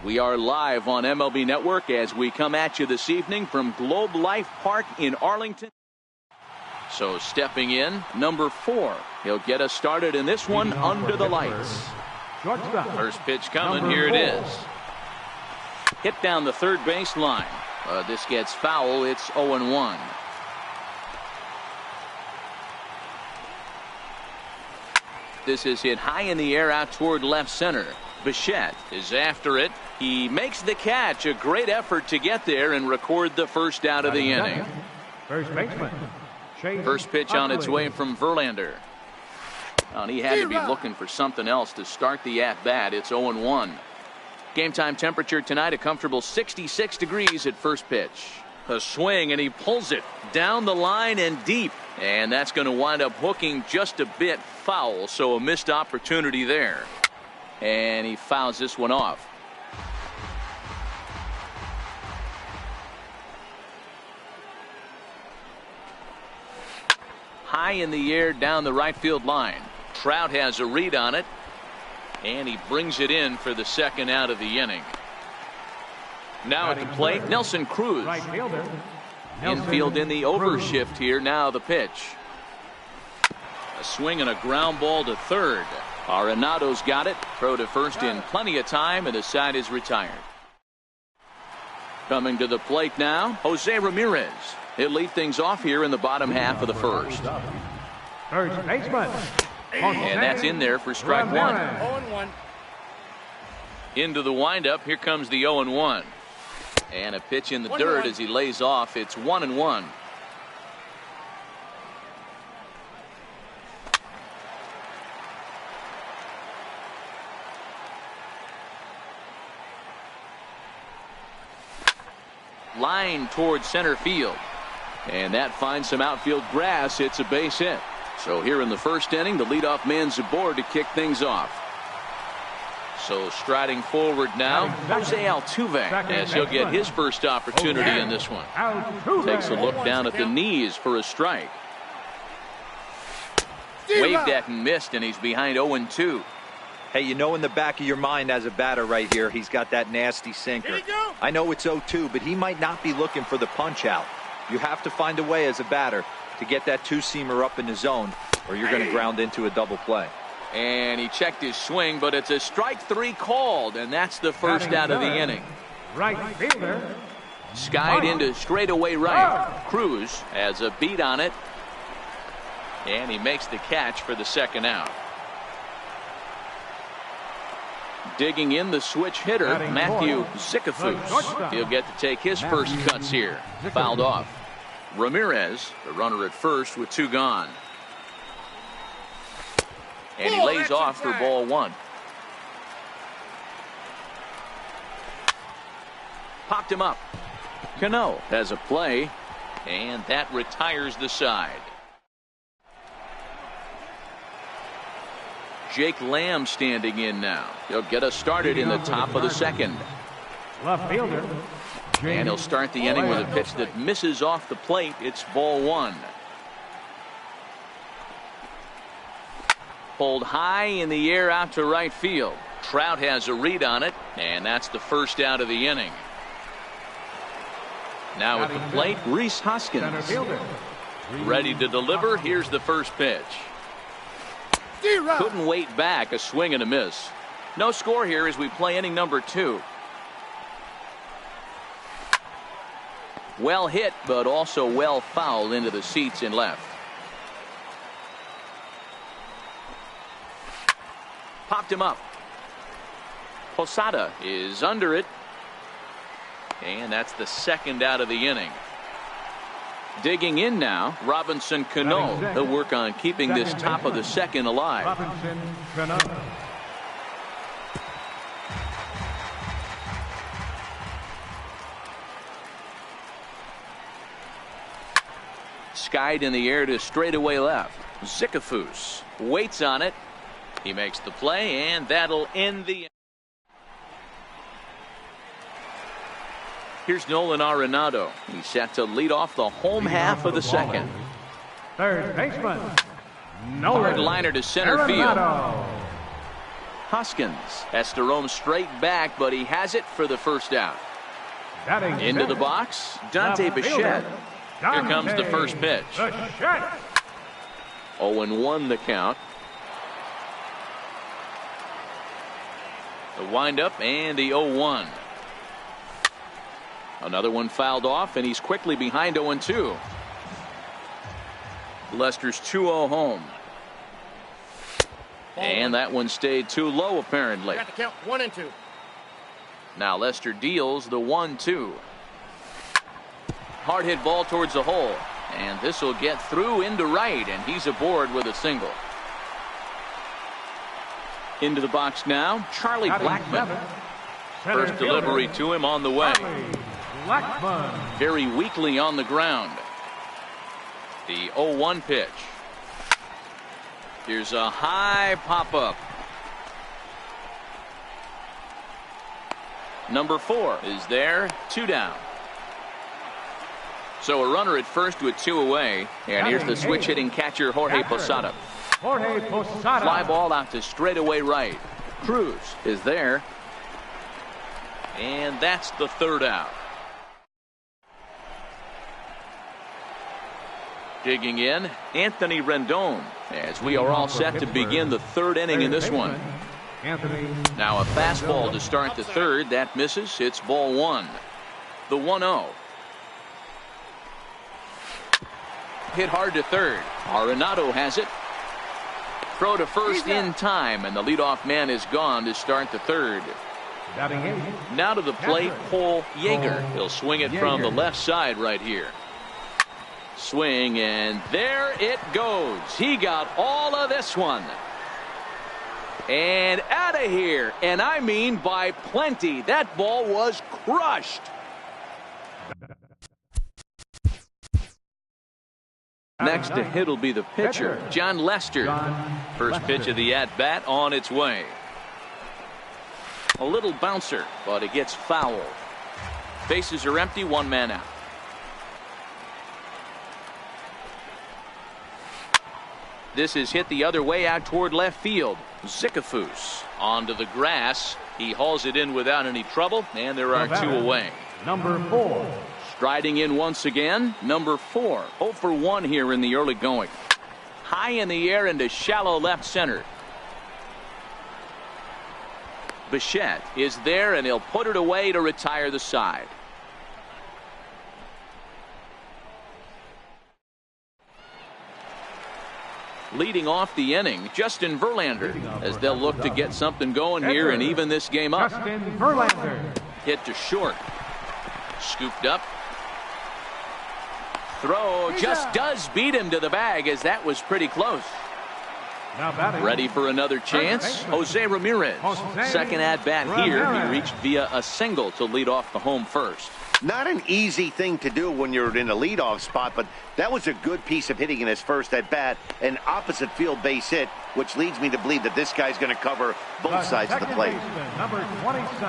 We are live on MLB Network as we come at you this evening from Globe Life Park in Arlington. So stepping in, number 4. He'll get us started in this one under the lights. First pitch coming. Here it is. Hit down the third base line. This gets foul. It's 0-1. This is hit high in the air out toward left center. Bichette is after it. He makes the catch. A great effort to get there and record the first out of the inning. First baseman. First pitch on its way from Verlander. And he had to be looking for something else to start the at-bat. It's 0-1. Game time temperature tonight, a comfortable 66 degrees at first pitch. A swing, and he pulls it down the line and deep. And that's going to wind up hooking just a bit foul, so a missed opportunity there. And he fouls this one off. High in the air down the right field line. Trout has a read on it, and he brings it in for the second out of the inning. Now at the plate, Nelson Cruz. Infield in the overshift here. Now the pitch. A swing and a ground ball to third. Arenado's got it. Throw to first in plenty of time, and the side is retired. Coming to the plate now, Jose Ramirez. He'll lead things off here in the bottom half of the first. First baseman. And that's in there for strike one. 0-1. Into the windup. Here comes the 0-1. And a pitch in the dirt as he lays off. It's 1-1. Line towards center field. And that finds some outfield grass. It's a base hit. So here in the first inning, the leadoff man's aboard to kick things off. So striding forward now, Jose Altuve, as he'll get his first opportunity in this one. Takes a look down at the knees for a strike. Waved at and missed, and he's behind 0-2. Hey, you know in the back of your mind as a batter right here, he's got that nasty sinker. I know it's 0-2, but he might not be looking for the punch out. You have to find a way as a batter to get that two-seamer up in the zone, or you're going to ground into a double play. And he checked his swing, but it's a strike 3 called, and that's the first out of the inning. Right fielder. Skied into straightaway right. Cruz has a beat on it, and he makes the catch for the second out. Digging in the switch hitter, Matthew Zicafus. He'll get to take his first cuts here. Fouled off. Ramirez, the runner at first with 2 gone. And he lays off for ball 1. Popped him up. Cano has a play, and that retires the side. Jake Lamb standing in now. He'll get us started in the top of the second. Left fielder. And he'll start the inning with a pitch that misses off the plate. It's ball 1. Pulled high in the air out to right field. Trout has a read on it, and that's the first out of the inning. Now at the plate, Rhys Hoskins. Ready to deliver. Here's the first pitch. Couldn't wait back. A swing and a miss. No score here as we play inning number 2. Well hit, but also well fouled into the seats in left. Popped him up. Posada is under it. And that's the second out of the inning. Digging in now, Robinson Cano. He'll work on keeping this top of the second alive. Robinson Cano. Skied in the air to straightaway left. Zicafus waits on it. He makes the play, and that'll end the. Here's Nolan Arenado. He's set to lead off the home half of the second. Third baseman. Hard liner to center field. Hoskins has to roam straight back, but he has it for the first out. Batting Into the center, box, Dante left Bichette. fielder, Here comes the Dante first pitch. Bichette. 0-1 the count. The windup and the 0-1. Another one fouled off, and he's quickly behind 0-2. Lester's 2-0 home. And that one stayed too low, apparently. Got the count 1-2. Now Lester deals the 1-2. Hard hit ball towards the hole. And this will get through into right, and he's aboard with a single. Into the box now, Charlie Blackmon. First delivery to him on the way. Blackmon. Very weakly on the ground. The 0-1 pitch. Here's a high pop-up. Number 4 is there, 2 down. So a runner at first with 2 away. And here's the switch-hitting catcher, Jorge Posada. Jorge Posada. Fly ball out to straightaway right. Cruz is there. And that's the 3rd out. Digging in, Anthony Rendon, as we are all set to begin the 3rd inning in this one. Now a fastball to start the 3rd. That misses. It's ball 1. The 1-0. Hit hard to 3rd. Arenado has it. Throw to first in time, and the leadoff man is gone to start the 3rd. Now to the plate, Cole Yeager. He'll swing it from the left side right here. Swing, and there it goes. He got all of this one. And out of here. And I mean by plenty. That ball was crushed. Next to hit will be the pitcher, John Lester. First pitch of the at-bat on its way. A little bouncer, but it gets fouled. Bases are empty, 1 man out. This is hit the other way out toward left field. Zicafus onto the grass. He hauls it in without any trouble, and there are 2 away. Number 4. Striding in once again, number 4. 0 for 1 here in the early going. High in the air into shallow left center. Bichette is there, and he'll put it away to retire the side. Leading off the inning, Justin Verlander, as they'll look to get something going here and even this game up. Justin Verlander. Hit to short. Scooped up. Throw just does beat him to the bag, as that was pretty close. Now batting. Ready for another chance, Jose Ramirez. Second at bat here. He reached via a single to lead off the home first. Not an easy thing to do when you're in a leadoff spot, but that was a good piece of hitting in his first at bat, an opposite field base hit, which leads me to believe that this guy's going to cover both sides of the plate.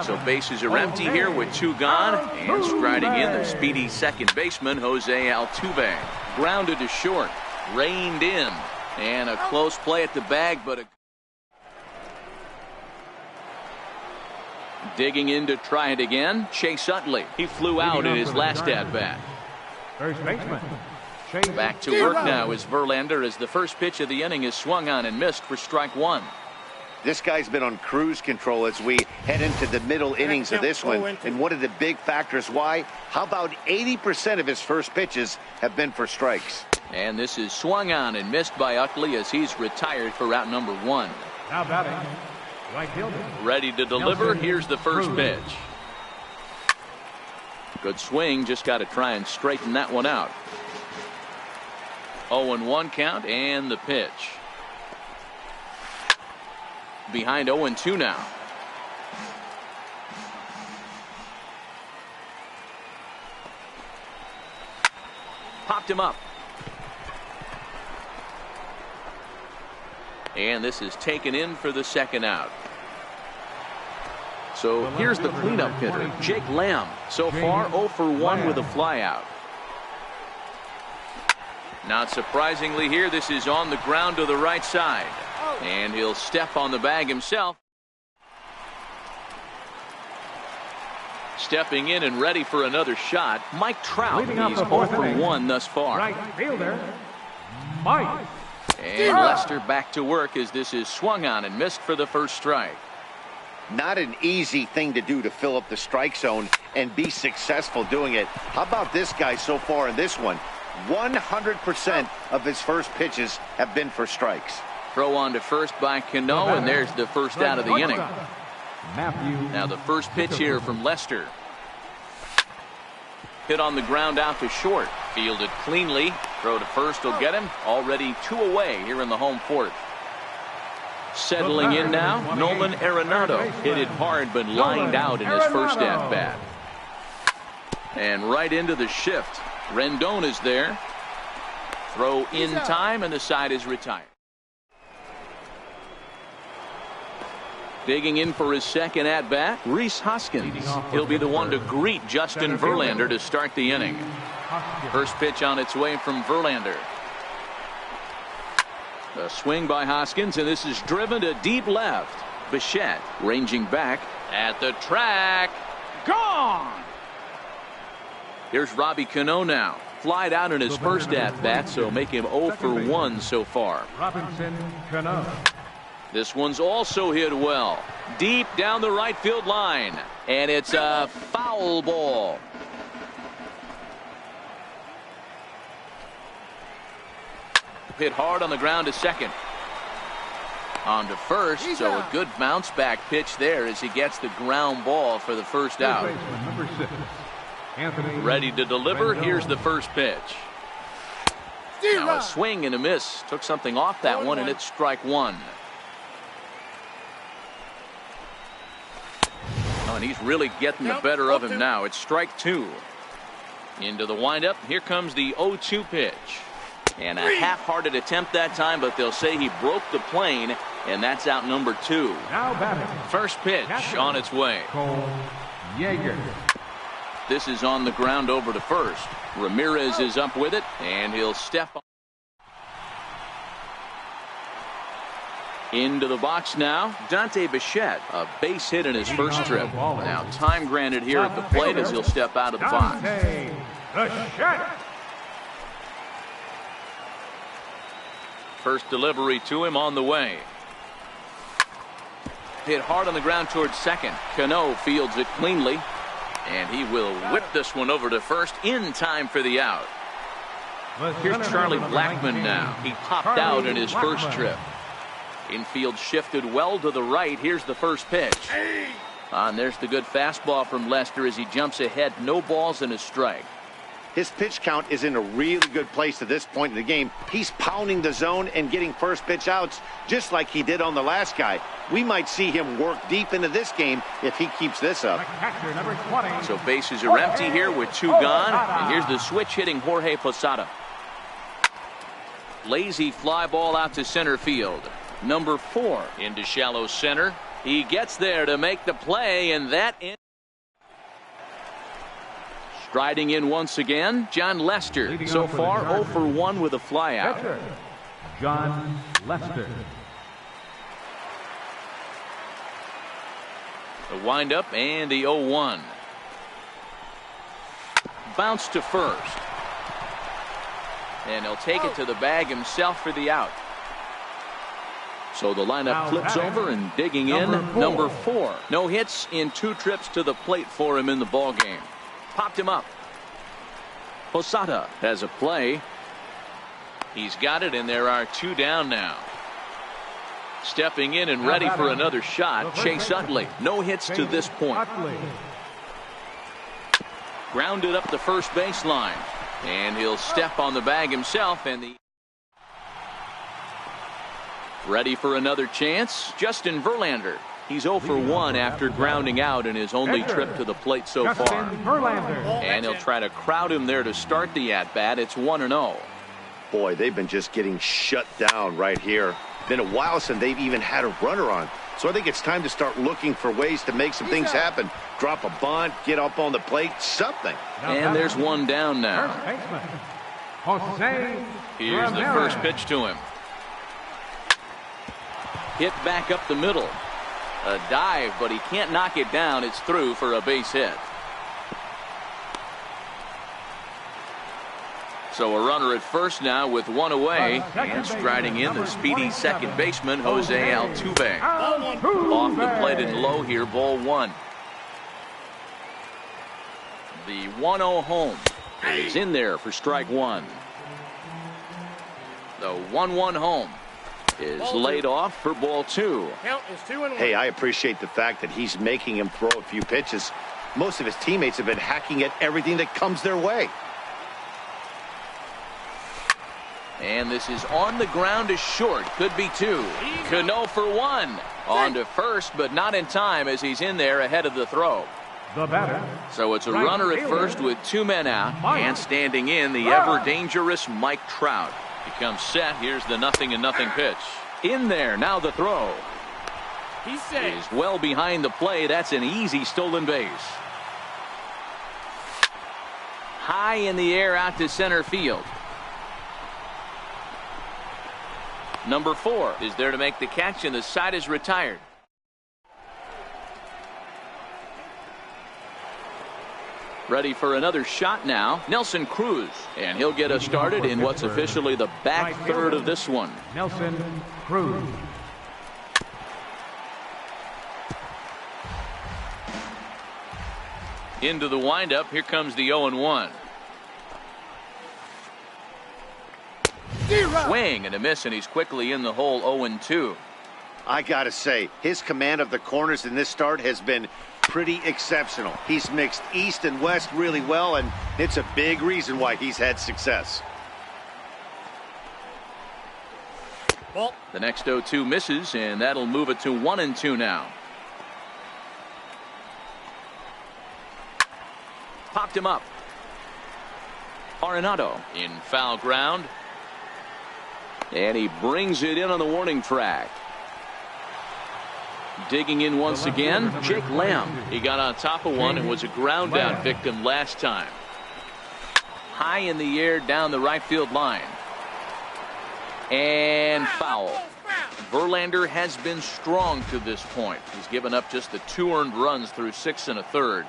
So bases are empty here with 2 gone, and striding in the speedy second baseman, Jose Altuve. Grounded to short, reined in, and a close play at the bag, but digging in to try it again, Chase Utley. He flew out in his last at-bat. First baseman. Back to work now is Verlander, as the first pitch of the inning is swung on and missed for strike 1. This guy's been on cruise control as we head into the middle innings of this one. And one of the big factors why, how about 80% of his first pitches have been for strikes? And this is swung on and missed by Utley, as he's retired for route number 1. Now batting. Right fielder. Ready to deliver. Here's the first pitch. Good swing. Just got to try and straighten that one out. 0-1 count, and the pitch. Behind 0-2 now. Popped him up. And this is taken in for the second out. So here's the cleanup hitter, Jake Lamb. So far 0 for 1 with a flyout. Not surprisingly here, this is on the ground to the right side. And he'll step on the bag himself. Stepping in and ready for another shot, Mike Trout. Leading off He's the 0 fourth for inning. 1 thus far. Right fielder, Mike. And Lester back to work as this is swung on and missed for the first strike. Not an easy thing to do to fill up the strike zone and be successful doing it. How about this guy so far in this one? 100% of his first pitches have been for strikes. Throw on to first by Cano, and there's the first out of the inning. Matthew. Now the first pitch here from Lester. Hit on the ground out to short. Fielded cleanly. Throw to first will get him. Already 2 away here in the home fourth. Settling in now, Nolan Arenado. Hit it hard but lined out in his first at-bat. And right into the shift. Rendon is there. Throw in time, and the side is retired. Digging in for his second at-bat, Rhys Hoskins. He'll be the one to greet Justin Verlander to start the inning. First pitch on its way from Verlander. A swing by Hoskins, and this is driven to deep left. Bichette ranging back at the track. Gone! Here's Robbie Cano now. Flied out in his first at-bat, so make him 0 for 1 so far. Robinson Cano. This one's also hit well. Deep down the right field line. And it's a foul ball. Hit hard on the ground to second. On to first, so a good bounce back pitch there as he gets the ground ball for the first out. Number 6, Anthony. Ready to deliver. Here's the first pitch. Now a swing and a miss. Took something off that one, and it's strike one. Oh, and he's really getting the better of him now. It's strike 2. Into the windup. Here comes the 0-2 pitch. And a half-hearted attempt that time, but they'll say he broke the plane, and that's out number 2. Now batting. First pitch on its way. Cole Yeager. This is on the ground over to first. Ramirez is up with it, and he'll step on. Into the box now, Dante Bichette, a base hit in his first trip. Now time granted here at the plate as he'll step out of the box. Dante Bichette. First delivery to him on the way. Hit hard on the ground towards second. Cano fields it cleanly, and he will whip this one over to first in time for the out. Here's Charlie Blackmon now. He popped out in his first trip. Infield shifted well to the right. Here's the first pitch. And there's the good fastball from Lester as he jumps ahead. No balls and a strike. His pitch count is in a really good place at this point in the game. He's pounding the zone and getting first pitch outs just like he did on the last guy. We might see him work deep into this game if he keeps this up. Catcher, number 20. So bases are empty here with 2 gone. And here's the switch hitting Jorge Posada. Lazy fly ball out to center field. Number 4 into shallow center. He gets there to make the play, and that in. Striding in once again, John Lester. So far 0 for 1 with a flyout. Catcher, John Lester. The windup and the 0-1. Bounce to first. And he'll take it to the bag himself for the out. So the lineup flips over and digging in, number 4. No hits in 2 trips to the plate for him in the ballgame. Popped him up. Posada has a play. He's got it, and there are 2 down now. Stepping in and ready for another shot, Chase Utley. No hits to this point. Grounded up the first baseline. And he'll step on the bag himself, and the ready for another chance, Justin Verlander. He's 0 for 1 after grounding out in his only trip to the plate so far. And he'll try to crowd him there to start the at-bat. It's 1-0. Boy, they've been just getting shut down right here. Been a while since they've even had a runner on. So I think it's time to start looking for ways to make some things happen. Drop a bunt, get up on the plate, something. And there's 1 down now. Here's the first pitch to him. Hit back up the middle. A dive, but he can't knock it down. It's through for a base hit. So a runner at first now with one away, and striding in the speedy second baseman, Jose Altuve. Off the plate and low here, ball one. The 1-0 home is in there for strike one. The 1-1 home is laid off for ball two. Count is 2-1. Hey, I appreciate the fact that he's making him throw a few pitches. Most of his teammates have been hacking at everything that comes their way. And this is on the ground to short. Could be two. Cano for one. On to first, but not in time as he's in there ahead of the throw. The batter. So it's a runner at first with two men out. And standing in, the ever-dangerous Mike Trout. He comes set. Here's the 0-0 pitch. In there, now the throw. He's safe. He's well behind the play. That's an easy stolen base. High in the air out to center field. Number 4 is there to make the catch, and the side is retired. Ready for another shot now, Nelson Cruz, and he'll get us started in what's officially the back third of this one. Nelson Cruz. Into the windup, here comes the 0-1. Swing and a miss, and he's quickly in the hole. 0-2. I gotta say, his command of the corners in this start has been pretty exceptional. He's mixed east and west really well, and it's a big reason why he's had success. The next 0-2 misses, and that'll move it to 1-2 now. Popped him up. Arenado in foul ground. And he brings it in on the warning track. Digging in once again, Jake Lamb. He got on top of one and was a ground out victim last time. High in the air down the right field line. And foul. Verlander has been strong to this point. He's given up just the 2 earned runs through 6 1/3.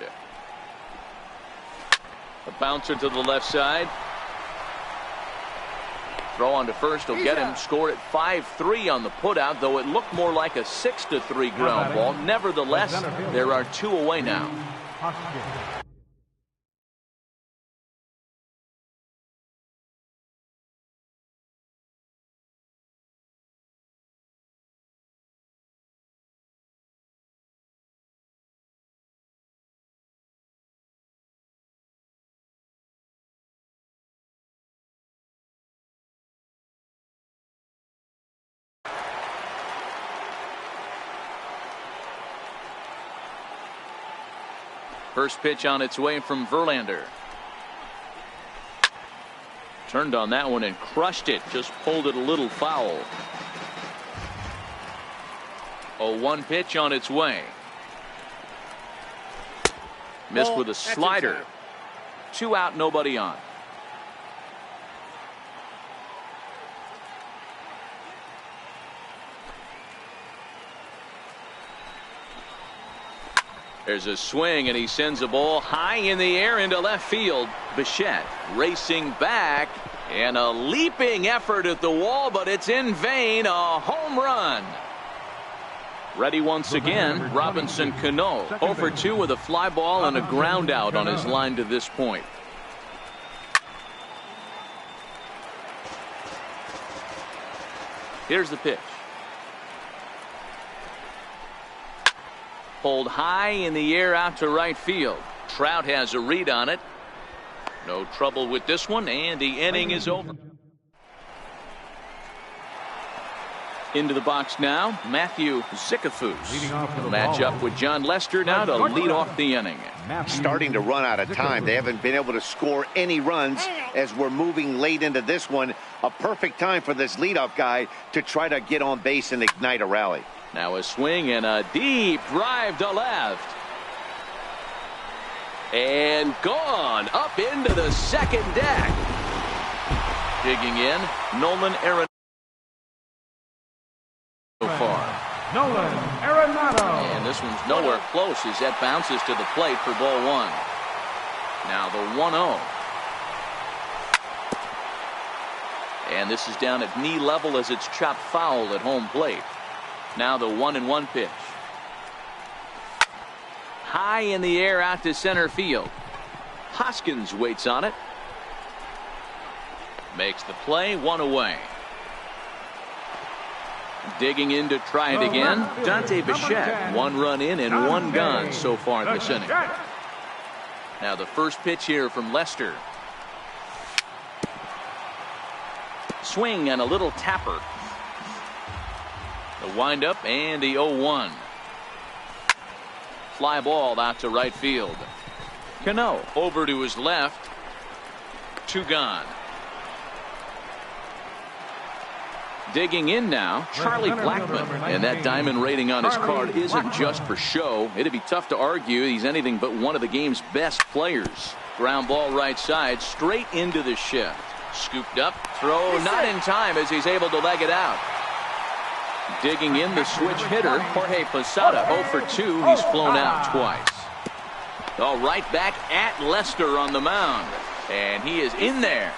A bouncer to the left side. Throw on to first will get him. Scored at 5-3 on the putout, though it looked more like a 6-3 ground ball. Nevertheless, there are 2 away now. First pitch on its way from Verlander. Turned on that one and crushed it. Just pulled it a little foul. 0-1 pitch on its way. Missed with a slider. 2 out, nobody on. There's a swing, and he sends a ball high in the air into left field. Bichette racing back, and a leaping effort at the wall, but it's in vain. A home run. Ready once again, Robinson Cano. 0 for 2 with a fly ball and a ground out on his line to this point. Here's the pitch. Pulled high in the air out to right field. Trout has a read on it. No trouble with this one, and the inning is over. Into the box now, Matthew Zickafoose. He'll match up with John Lester now to lead off the inning. Starting to run out of time. They haven't been able to score any runs as we're moving late into this one. A perfect time for this leadoff guy to try to get on base and ignite a rally. Now a swing and a deep drive to left. And gone up into the second deck. Digging in, Nolan Arenado so far. Nolan Arenado. And this one's nowhere close as that bounces to the plate for ball 1. Now the 1-0. And this is down at knee level as it's chopped foul at home plate. Now the 1-1 pitch. High in the air out to center field. Hoskins waits on it. Makes the play, one away. Digging in to try it again. Dante Bichette, 1 run in and 1 gone so far this inning. Now the first pitch here from Lester. Swing and a little tapper. The windup and the 0-1. Fly ball out to right field. Cano over to his left. 2 gone. Digging in now, Charlie Blackmon. And that diamond rating on his card isn't just for show. It'd be tough to argue he's anything but one of the game's best players. Ground ball right side, straight into the shift. Scooped up, throw not in time as he's able to leg it out. Digging in the switch hitter, Jorge Posada, 0 for 2. He's flown out twice. Oh, right back at Lester on the mound. And he is in there.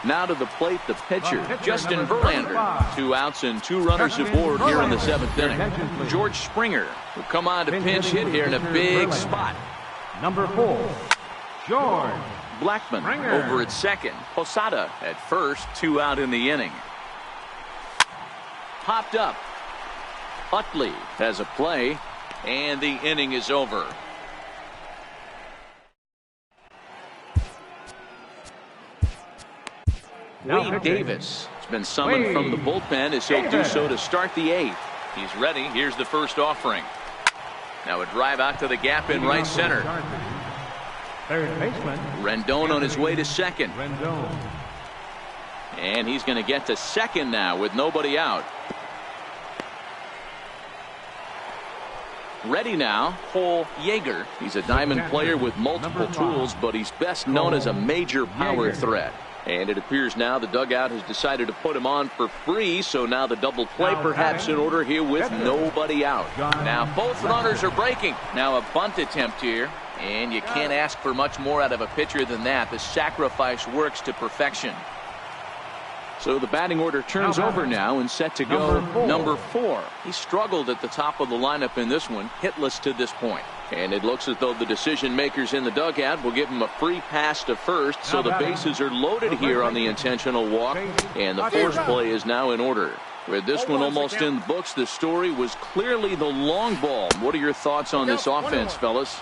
Now to the plate, the pitcher, Justin Verlander. 2 outs and 2 runners aboard here in the 7th inning. George Springer will come on to pinch hit here in a big spot. Number 4, George Blackmon Springer. over at second. Posada at first, 2 out in the inning. Popped up. Utley has a play, and the inning is over. Wade Davis has been summoned from the bullpen as he'll do so to start the 8th. He's ready. Here's the first offering. Now a drive out to the gap in right center. Third baseman Rendon on his way to second. Rendon. And he's going to get to second now with nobody out. Ready now, Cole Yeager. He's a diamond player with multiple tools, but he's best known as a major power threat. And it appears now the dugout has decided to put him on for free, so now the double play perhaps in order here with nobody out. Now both runners are breaking. Now a bunt attempt here, and you can't ask for much more out of a pitcher than that. The sacrifice works to perfection. So the batting order turns over now and set to go number 4. He struggled at the top of the lineup in this one, hitless to this point. And it looks as though the decision makers in the dugout will give him a free pass to first, so the bases are loaded here on the intentional walk, and the force play is now in order. With this one almost in the books, the story was clearly the long ball. What are your thoughts on this offense, fellas?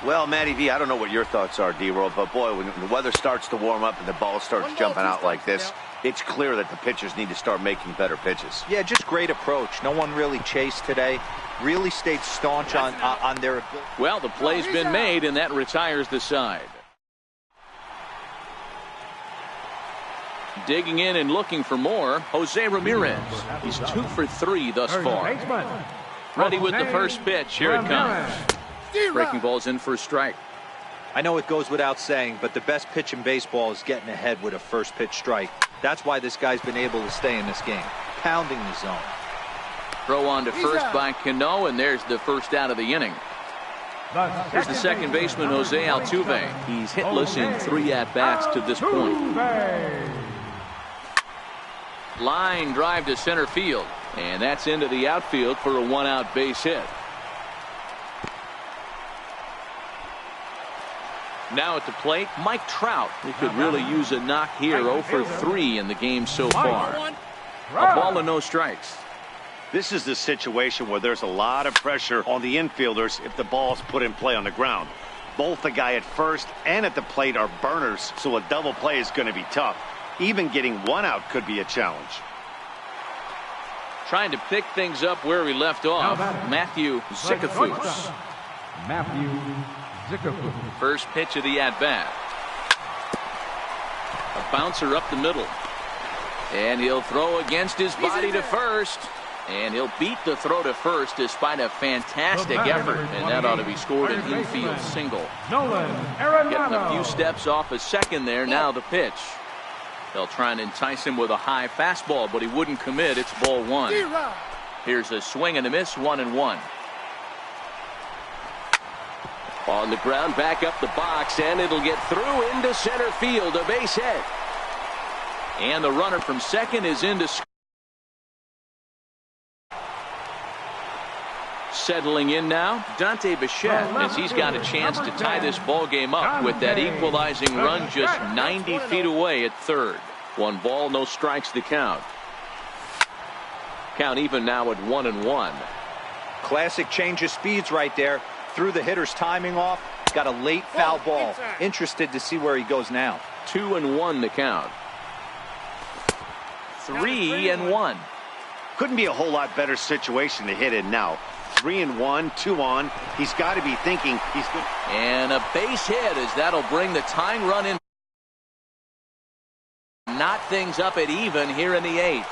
Well, Matty V, I don't know what your thoughts are, D-Roll, but boy, when the weather starts to warm up and the ball starts jumping out like this, it's clear that the pitchers need to start making better pitches. Yeah, just great approach. No one really chased today. Really stayed staunch on their ability. Well, the play's been made, and that retires the side. Digging in and looking for more, Jose Ramirez. He's 2 for 3 thus far. Ready with the first pitch. Here it comes. Breaking ball's in for a strike. I know it goes without saying, but the best pitch in baseball is getting ahead with a first pitch strike. That's why this guy's been able to stay in this game, pounding the zone. Throw on to first by Cano, and there's the first out of the inning. Here's the second baseman, Jose Altuve. He's hitless in 3 at-bats to this point. Line drive to center field, and that's into the outfield for a 1-out base hit. Now at the plate, Mike Trout. He could really use a knock here. 0 for 3 in the game so far. A ball and no strikes. This is the situation where there's a lot of pressure on the infielders if the ball's put in play on the ground. Both the guy at first and at the plate are burners, so a double play is going to be tough. Even getting 1 out could be a challenge. Trying to pick things up where we left off, Matthew Zickafoose. First pitch of the at-bat. A bouncer up the middle. And he'll throw against his body to first. And he'll beat the throw to first despite a fantastic effort. And that ought to be scored an infield single. Getting a few steps off a second there. Now the pitch. They'll try and entice him with a high fastball, but he wouldn't commit. It's ball 1. Here's a swing and a miss, 1-1. On the ground, back up the box, and it'll get through into center field, a base hit. And the runner from second is into. Settling in now, Dante Bichette, as he's got a chance to tie this ball game up with that equalizing run just 90 feet away at third. 1 ball, no strikes the count. Count even now at 1-1. Classic change of speeds right there. Threw the hitter's timing off. Got a late foul ball. Interested to see where he goes now. 2-1 the count. 3-1. Couldn't be a whole lot better situation to hit in now. 3-1, 2 on. He's got to be thinking he's good. And a base hit as that'll bring the tying run in. Knot things up at even here in the 8th.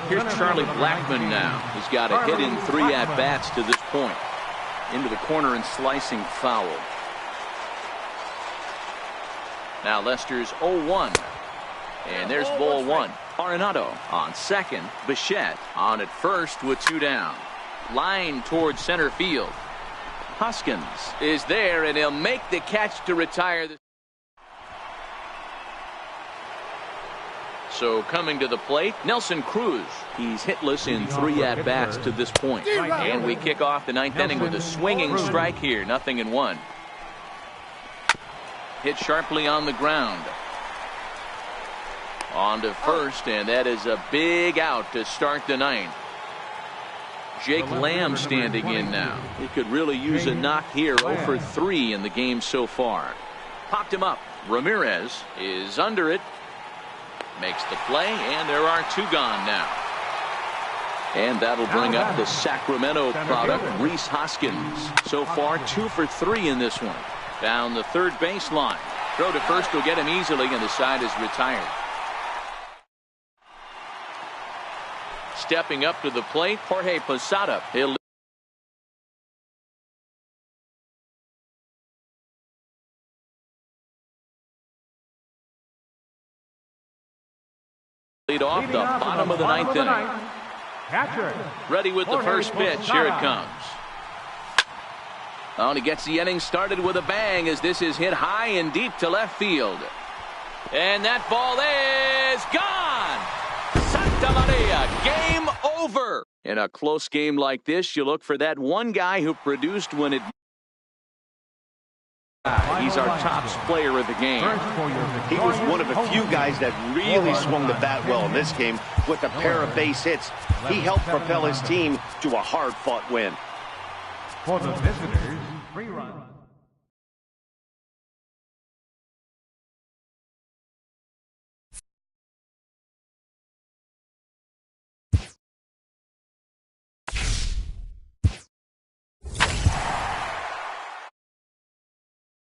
Here's Charlie Blackmon now. He's got a hit in 3 at-bats to this point. Into the corner and slicing foul. Now Lester's 0-1. And there's ball 1. Arenado on second. Bichette on at first with 2 down. Line towards center field. Hoskins is there, and he'll make the catch to retire. So coming to the plate, Nelson Cruz. He's hitless in 3 at-bats to this point. And we kick off the 9th inning with a swinging strike here. 0-1. Hit sharply on the ground. On to first, and that is a big out to start the 9th. Jake Lamb standing in now. He could really use a knock here. 0 for 3 in the game so far. Popped him up. Ramirez is under it. Makes the play, and there are 2 gone now. And that'll bring up the Sacramento product, Rhys Hoskins. So far, 2 for 3 in this one. Down the third baseline. Throw to first will get him easily, and the side is retired. Stepping up to the plate, Jorge Posada. He'll lead off the bottom of the 9th inning. Ready with the first pitch. Here it comes. Oh, and he gets the inning started with a bang as this is hit high and deep to left field. And that ball is gone. Santa Maria, game over. In a close game like this, you look for that one guy who produced when it. He's our top player of the game. He was one of a few guys that really swung the bat well in this game with a pair of base hits. He helped propel his team to a hard-fought win. For the visitors, 3 runs.